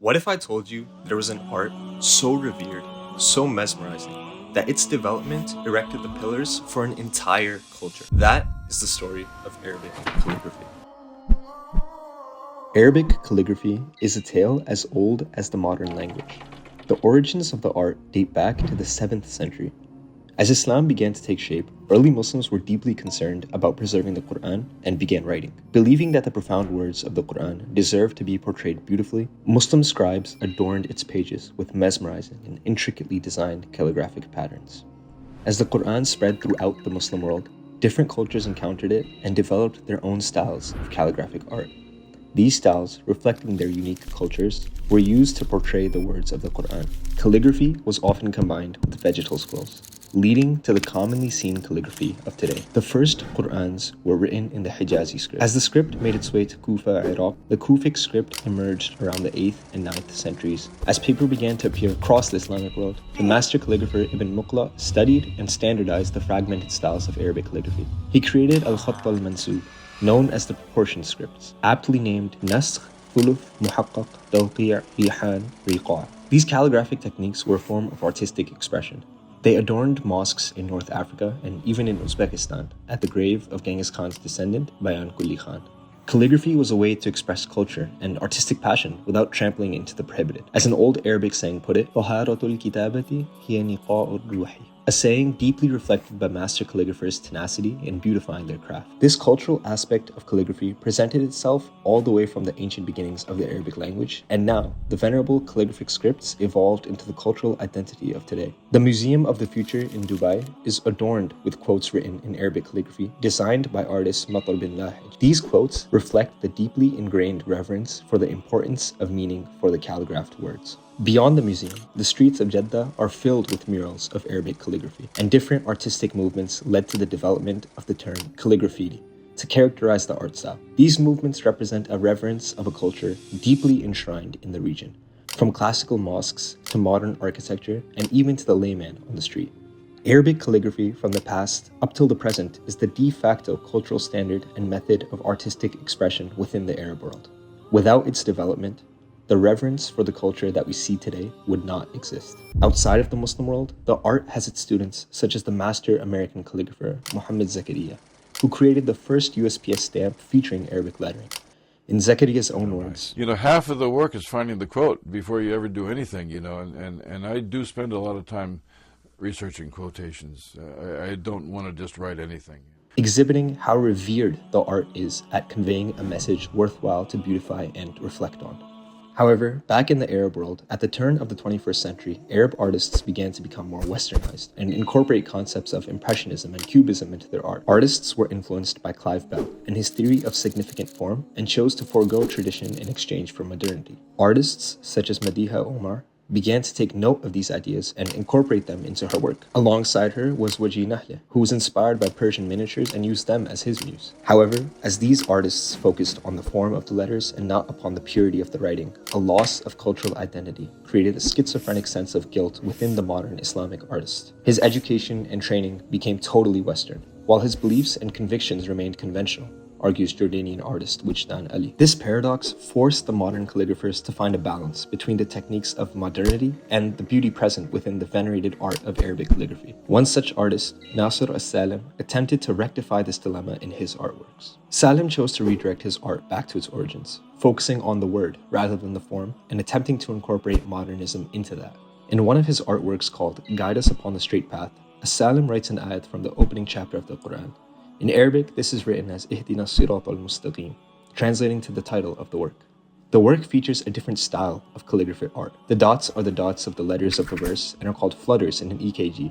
What if I told you there was an art so revered, so mesmerizing, that its development erected the pillars for an entire culture? That is the story of Arabic calligraphy. Arabic calligraphy is a tale as old as the modern language. The origins of the art date back to the 7th century. As Islam began to take shape, early Muslims were deeply concerned about preserving the Qur'an and began writing. Believing that the profound words of the Qur'an deserved to be portrayed beautifully, Muslim scribes adorned its pages with mesmerizing and intricately designed calligraphic patterns. As the Qur'an spread throughout the Muslim world, different cultures encountered it and developed their own styles of calligraphic art. These styles, reflecting their unique cultures, were used to portray the words of the Qur'an. Calligraphy was often combined with vegetal scrolls, leading to the commonly seen calligraphy of today. The first Qur'ans were written in the Hijazi script. As the script made its way to Kufa, Iraq, the Kufic script emerged around the 8th and 9th centuries. As paper began to appear across the Islamic world, the master calligrapher Ibn Muqla studied and standardized the fragmented styles of Arabic calligraphy. He created al-Khatt al-Mansub, known as the proportion scripts, aptly named Nasakh, Thuluth, Muhaqqaq, Tawqi', Rihan, Riqa'. These calligraphic techniques were a form of artistic expression. They adorned mosques in North Africa and even in Uzbekistan at the grave of Genghis Khan's descendant, Bayan Quli Khan. Calligraphy was a way to express culture and artistic passion without trampling into the prohibited. As an old Arabic saying put it, طَهَارَةُ الْكِتَابَةِ هِيَ نِقَاءُ الرُّوحِ, a saying deeply reflected by master calligraphers' tenacity in beautifying their craft. This cultural aspect of calligraphy presented itself all the way from the ancient beginnings of the Arabic language, and now the venerable calligraphic scripts evolved into the cultural identity of today. The Museum of the Future in Dubai is adorned with quotes written in Arabic calligraphy designed by artist Matar bin Lahij. These quotes reflect the deeply ingrained reverence for the importance of meaning for the calligraphed words. Beyond the museum, the streets of Jeddah are filled with murals of Arabic calligraphy, and different artistic movements led to the development of the term calligraphy to characterize the art style. These movements represent a reverence of a culture deeply enshrined in the region, from classical mosques to modern architecture and even to the layman on the street. Arabic calligraphy from the past up till the present is the de facto cultural standard and method of artistic expression within the Arab world. Without its development, the reverence for the culture that we see today would not exist. Outside of the Muslim world, the art has its students, such as the master American calligrapher Muhammad Zakaria, who created the first USPS stamp featuring Arabic lettering. In Zakaria's own words, half of the work is finding the quote before you ever do anything, and I do spend a lot of time researching quotations. I don't want to just write anything. Exhibiting how revered the art is at conveying a message worthwhile to beautify and reflect on. However, back in the Arab world, at the turn of the 21st century, Arab artists began to become more westernized and incorporate concepts of Impressionism and Cubism into their art. Artists were influenced by Clive Bell and his theory of significant form and chose to forego tradition in exchange for modernity. Artists such as Madiha Omar began to take note of these ideas and incorporate them into her work. Alongside her was Waji Nahleh, who was inspired by Persian miniatures and used them as his muse. However, as these artists focused on the form of the letters and not upon the purity of the writing, a loss of cultural identity created a schizophrenic sense of guilt within the modern Islamic artist. His education and training became totally Western, while his beliefs and convictions remained conventional, argues Jordanian artist Wijdan Ali. This paradox forced the modern calligraphers to find a balance between the techniques of modernity and the beauty present within the venerated art of Arabic calligraphy. One such artist, Nasir as-Salim, attempted to rectify this dilemma in his artworks. Salim chose to redirect his art back to its origins, focusing on the word rather than the form and attempting to incorporate modernism into that. In one of his artworks called Guide Us Upon the Straight Path, as-Salim writes an ayat from the opening chapter of the Qur'an. In Arabic, this is written as Ihdina Sirat al-Mustaqim, translating to the title of the work. The work features a different style of calligraphic art. The dots are the dots of the letters of the verse and are called flutters in an EKG.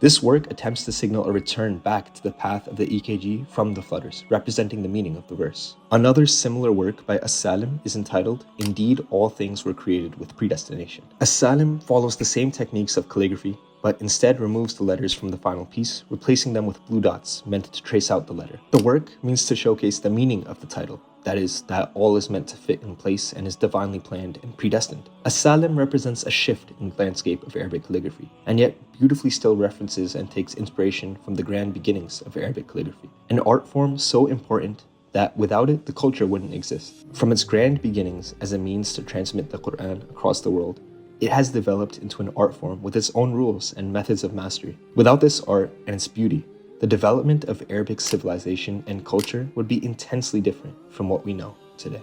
This work attempts to signal a return back to the path of the EKG from the flutters, representing the meaning of the verse. Another similar work by As-Salim is entitled, Indeed All Things Were Created with Predestination. As-Salim follows the same techniques of calligraphy, but instead removes the letters from the final piece, replacing them with blue dots meant to trace out the letter. The work means to showcase the meaning of the title, that is, that all is meant to fit in place and is divinely planned and predestined. As-Salim represents a shift in the landscape of Arabic calligraphy, and yet beautifully still references and takes inspiration from the grand beginnings of Arabic calligraphy, an art form so important that without it, the culture wouldn't exist. From its grand beginnings as a means to transmit the Qur'an across the world, it has developed into an art form with its own rules and methods of mastery. Without this art and its beauty, the development of Arabic civilization and culture would be intensely different from what we know today.